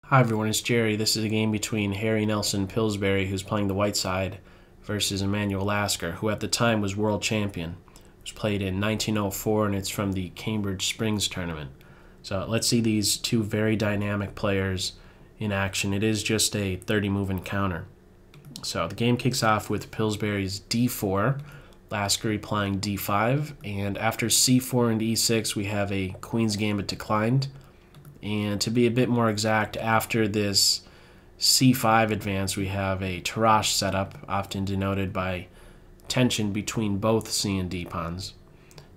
Hi everyone, it's Jerry. This is a game between Harry Nelson Pillsbury, who's playing the white side, versus Emanuel Lasker, who at the time was world champion. It was played in 1904 and it's from the Cambridge Springs tournament. So let's see these two very dynamic players in action. It is just a 30-move encounter. So the game kicks off with Pillsbury's d4, Lasker replying d5, and after c4 and e6 we have a Queen's Gambit declined. And to be a bit more exact, after this c5 advance, we have a Tarrasch setup, often denoted by tension between both c and d pawns.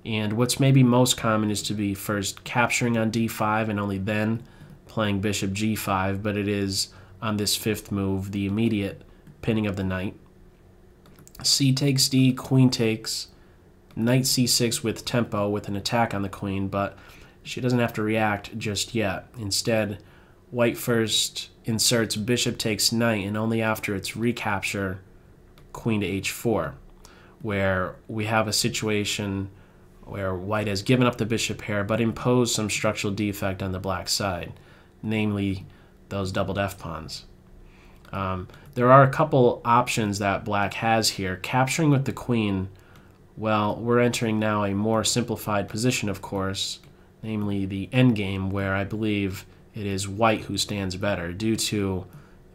And what's maybe most common is to be first capturing on d5 and only then playing bishop g5, but it is on this fifth move, the immediate pinning of the knight. C takes d, queen takes, knight c6 with tempo with an attack on the queen, but she doesn't have to react just yet. Instead, white first inserts bishop takes knight, and only after its recapture, queen to h4, where we have a situation where white has given up the bishop pair but imposed some structural defect on the black side, namely those doubled f-pawns. There are a couple options that black has here. Capturing with the queen, well, we're entering now a more simplified position, of course, namely the endgame, where I believe it is white who stands better due to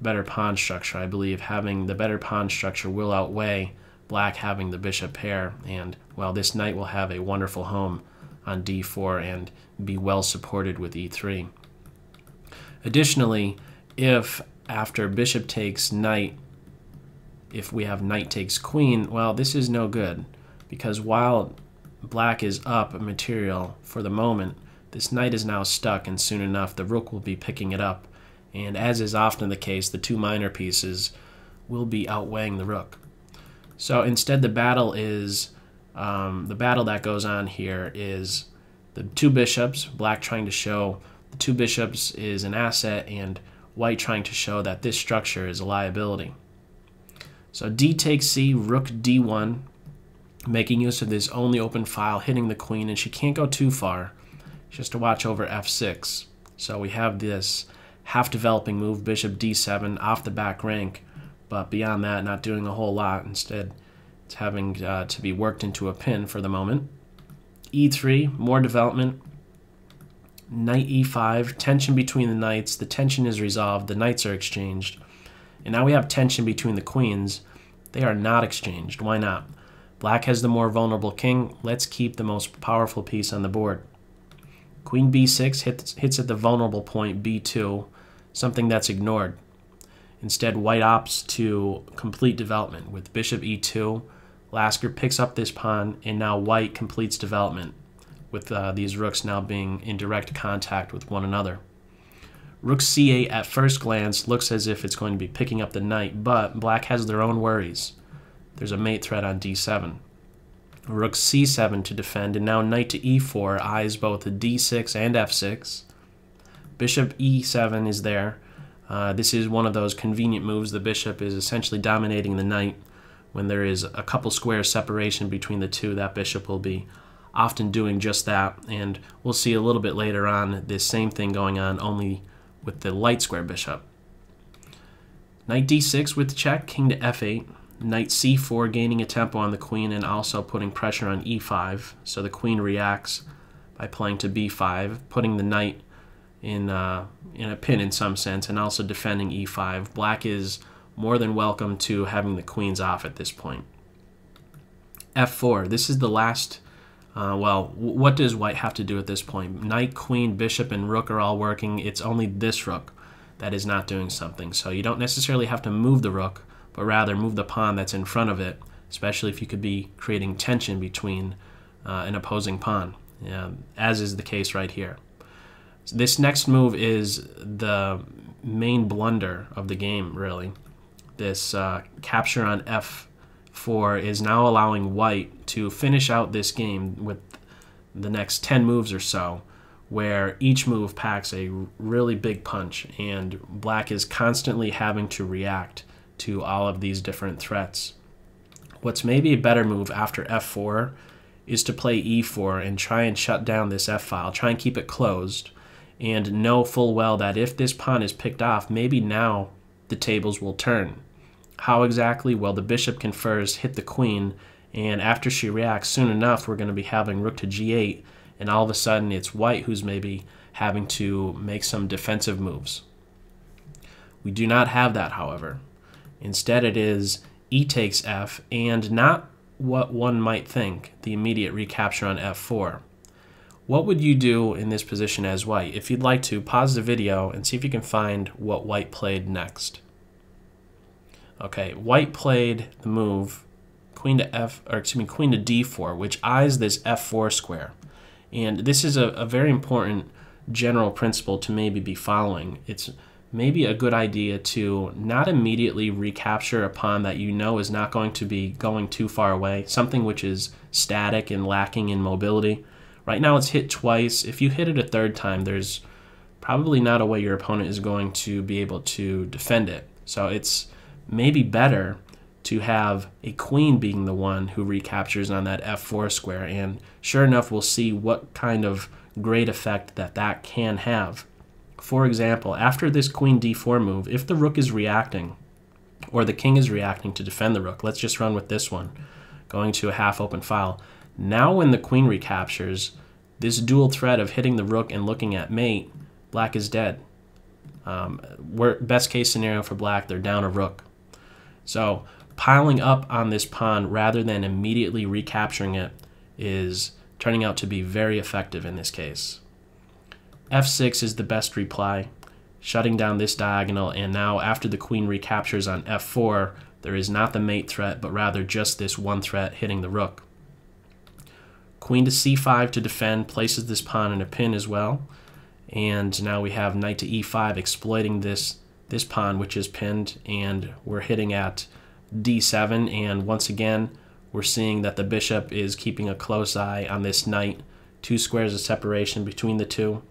better pawn structure. I believe having the better pawn structure will outweigh black having the bishop pair, and, well, this knight will have a wonderful home on d4 and be well supported with e3. Additionally, if after bishop takes knight, if we have knight takes queen, well, this is no good, because while black is up material for the moment, this knight is now stuck, and soon enough the rook will be picking it up, and as is often the case, the two minor pieces will be outweighing the rook. So instead, the battle that goes on here is the two bishops, black trying to show the two bishops is an asset, and white trying to show that this structure is a liability. So d takes c, rook d1, making use of this only open file, hitting the queen, and she can't go too far. She has to watch over f6. So we have this half-developing move, bishop d7, off the back rank, but beyond that, not doing a whole lot. Instead, it's having to be worked into a pin for the moment. e3, more development. Knight e5, tension between the knights. The tension is resolved, the knights are exchanged. And now we have tension between the queens. They are not exchanged. Why not? Black has the more vulnerable king. Let's keep the most powerful piece on the board. Queen b6 hits at the vulnerable point b2, something that's ignored. Instead, white opts to complete development with bishop e2. Lasker picks up this pawn, and now white completes development, with these rooks now being in direct contact with one another. Rook c8 at first glance looks as if it's going to be picking up the knight, but black has their own worries. There's a mate threat on d7. Rook c7 to defend, and now knight to e4 eyes both d6 and f6. Bishop e7 is there. This is one of those convenient moves. The bishop is essentially dominating the knight. When there is a couple squares separation between the two, that bishop will be often doing just that, and we'll see a little bit later on this same thing going on, only with the light square bishop. Knight d6 with check, king to f8. Knight c4 gaining a tempo on the queen and also putting pressure on e5, so the queen reacts by playing to b5, putting the knight in a pin in some sense, and also defending e5. Black is more than welcome to having the queens off at this point. f4, this is the last, well, what does white have to do at this point? Knight, queen, bishop, and rook are all working. It's only this rook that is not doing something, so you don't necessarily have to move the rook, but rather move the pawn that's in front of it, especially if you could be creating tension between an opposing pawn, as is the case right here. This next move is the main blunder of the game, really. This capture on f4 is now allowing white to finish out this game with the next 10 moves or so, where each move packs a really big punch, and black is constantly having to react to all of these different threats. What's maybe a better move after f4 is to play e4 and try and shut down this f-file, try and keep it closed, and know full well that if this pawn is picked off, maybe now the tables will turn. How exactly? Well, the bishop can first hit the queen, and after she reacts, soon enough we're going to be having rook to g8, and all of a sudden it's white who's maybe having to make some defensive moves. We do not have that, however. Instead it is e takes f, and not what one might think, the immediate recapture on f4. What would you do in this position as white? If you'd like to, pause the video and see if you can find what white played next. Okay, white played the move queen to d4, which eyes this f4 square. And this is a very important general principle to maybe be following. It's maybe a good idea to not immediately recapture a pawn that you know is not going to be going too far away, something which is static and lacking in mobility. Right now it's hit twice. If you hit it a third time, there's probably not a way your opponent is going to be able to defend it. So it's maybe better to have a queen being the one who recaptures on that f4 square, and sure enough we'll see what kind of great effect that can have. For example, after this queen d4 move, if the rook is reacting or the king is reacting to defend the rook, let's just run with this one, going to a half open file. Now when the queen recaptures, this dual threat of hitting the rook and looking at mate, black is dead. Best case scenario for black, they're down a rook. So piling up on this pawn rather than immediately recapturing it is turning out to be very effective in this case. f6 is the best reply, shutting down this diagonal, and now after the queen recaptures on f4, there is not the mate threat, but rather just this one threat hitting the rook. Queen to c5 to defend, places this pawn in a pin as well, and now we have knight to e5 exploiting this pawn which is pinned, and we're hitting at d7, and once again we're seeing that the bishop is keeping a close eye on this knight, 2 squares of separation between the two.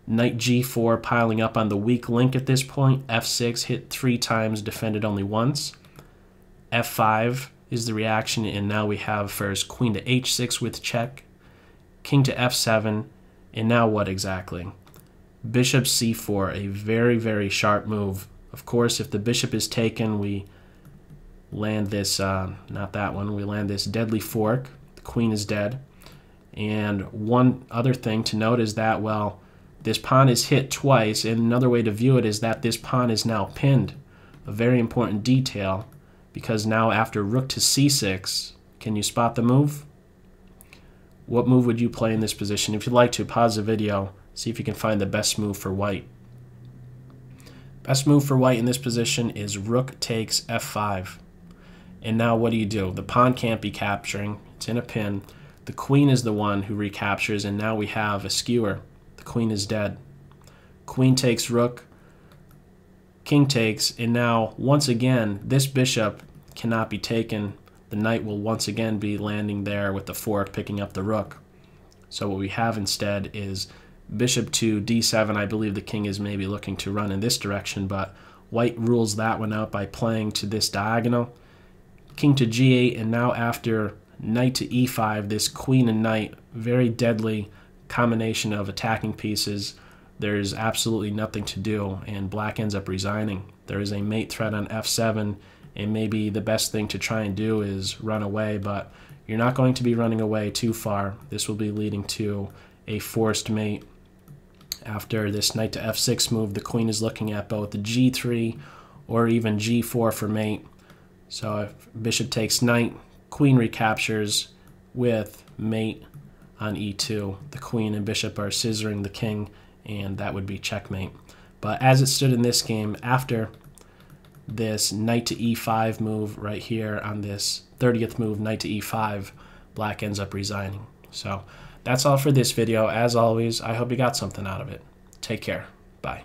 Knight g4 piling up on the weak link at this point, f6 hit 3 times, defended only once. f5 is the reaction, and now we have first queen to h6 with check, king to f7, and now what exactly? Bishop c4, a very, very sharp move. Of course, if the bishop is taken, we land this, not that one, we land this deadly fork. The queen is dead. And one other thing to note is that, well, this pawn is hit twice, and another way to view it is that this pawn is now pinned. A very important detail, because now after rook to c6, can you spot the move? What move would you play in this position? If you'd like to, pause the video, see if you can find the best move for white. Best move for white in this position is rook takes f5. And now what do? The pawn can't be capturing, it's in a pin. The queen is the one who recaptures, and now we have a skewer. The queen is dead. Queen takes rook, king takes, and now once again this bishop cannot be taken. The knight will once again be landing there with the fork picking up the rook. So what we have instead is bishop to d7. I believe the king is maybe looking to run in this direction, but white rules that one out by playing to this diagonal. King to g8, and now after knight to e5, this queen and knight, very deadly combination of attacking pieces. There's absolutely nothing to do, and black ends up resigning. There is a mate threat on f7, and maybe the best thing to try and do is run away, but you're not going to be running away too far. This will be leading to a forced mate. After this knight to f6 move, the queen is looking at both the g3 or even g4 for mate. So if bishop takes knight, queen recaptures with mate on e2. The queen and bishop are scissoring the king, and that would be checkmate. But as it stood in this game, after this knight to e5 move right here on this 30th move, knight to e5, black ends up resigning. So that's all for this video. As always, I hope you got something out of it. Take care. Bye.